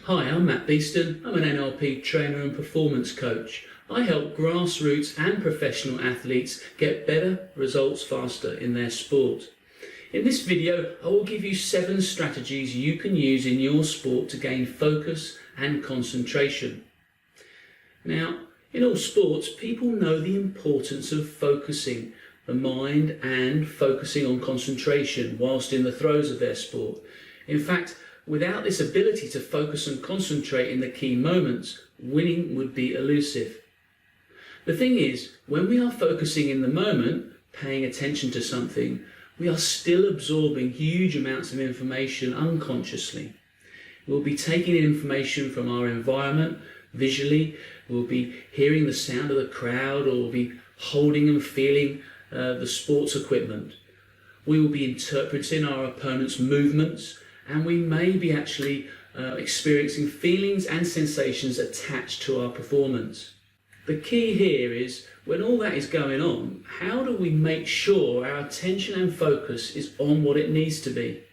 Hi, I'm Matt Beeston. I'm an NLP trainer and performance coach. I help grassroots and professional athletes get better results faster in their sport. In this video, I will give you 7 strategies you can use in your sport to gain focus and concentration. Now, in all sports, people know the importance of focusing the mind and focusing on concentration whilst in the throes of their sport. In fact, without this ability to focus and concentrate in the key moments, winning would be elusive. The thing is, when we are focusing in the moment, paying attention to something, we are still absorbing huge amounts of information unconsciously. We'll be taking in information from our environment visually, we'll be hearing the sound of the crowd, or we'll be holding and feeling the sports equipment. We will be interpreting our opponent's movements, and we may be actually experiencing feelings and sensations attached to our performance. The key here is, when all that is going on, how do we make sure our attention and focus is on what it needs to be?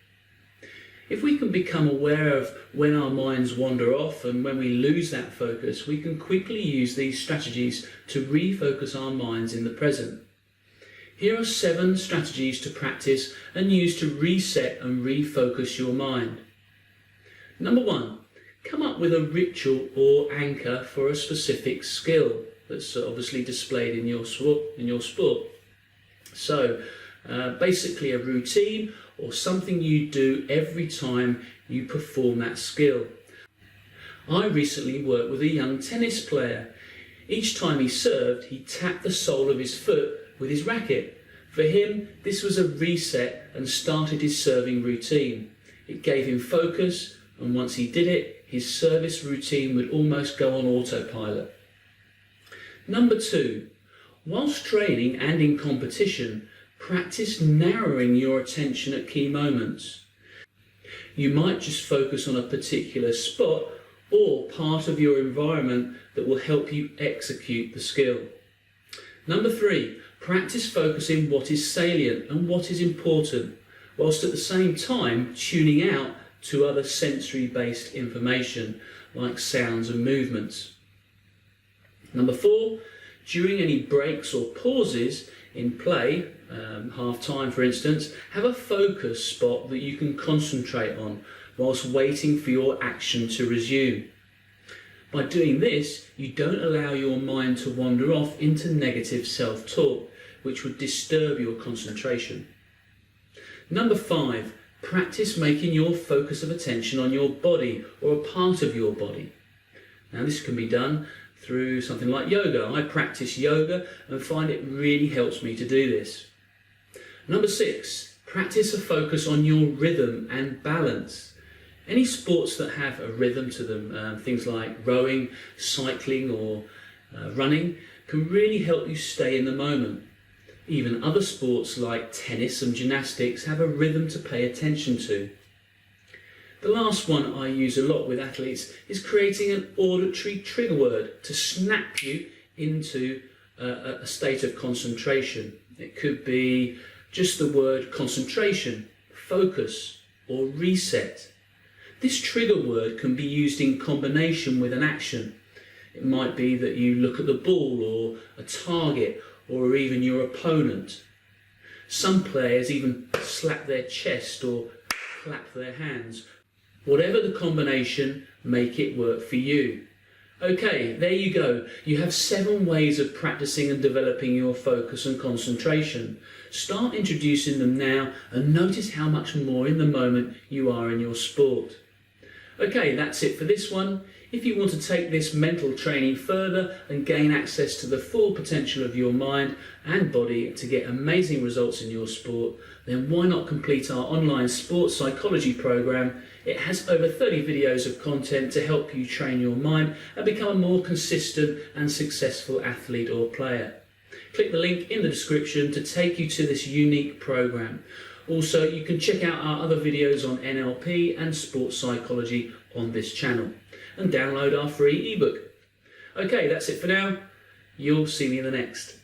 If we can become aware of when our minds wander off and when we lose that focus, we can quickly use these strategies to refocus our minds in the present. Here are 7 strategies to practice and use to reset and refocus your mind. Number 1, come up with a ritual or anchor for a specific skill that's obviously displayed in your sport. So, basically a routine or something you do every time you perform that skill. I recently worked with a young tennis player. Each time he served, he tapped the sole of his foot with his racket. For him, this was a reset and started his serving routine. It gave him focus, and once he did it, his service routine would almost go on autopilot. Number 2, whilst training and in competition, practice narrowing your attention at key moments. You might just focus on a particular spot or part of your environment that will help you execute the skill. Number 3, practice focusing what is salient and what is important, whilst at the same time tuning out to other sensory-based information like sounds and movements. Number 4, during any breaks or pauses in play, half time for instance, have a focus spot that you can concentrate on whilst waiting for your action to resume. By doing this, you don't allow your mind to wander off into negative self-talk, which would disturb your concentration. Number 5, practice making your focus of attention on your body or a part of your body. Now this can be done through something like yoga. I practice yoga and find it really helps me to do this. Number 6, practice a focus on your rhythm and balance. Any sports that have a rhythm to them, things like rowing, cycling or running, can really help you stay in the moment. Even other sports like tennis and gymnastics have a rhythm to pay attention to. The last one I use a lot with athletes is creating an auditory trigger word to snap you into a state of concentration. It could be just the word concentration, focus, or reset. This trigger word can be used in combination with an action. It might be that you look at the ball or a target or even your opponent. Some players even slap their chest or clap their hands. Whatever the combination, make it work for you. Okay, there you go. You have 7 ways of practicing and developing your focus and concentration. Start introducing them now and notice how much more in the moment you are in your sport. Okay, that's it for this one. If you want to take this mental training further and gain access to the full potential of your mind and body to get amazing results in your sport, then why not complete our online sports psychology program? It has over 30 videos of content to help you train your mind and become a more consistent and successful athlete or player. Click the link in the description to take you to this unique program. Also, you can check out our other videos on NLP and sports psychology on this channel and download our free ebook. Okay, that's it for now. You'll see me in the next.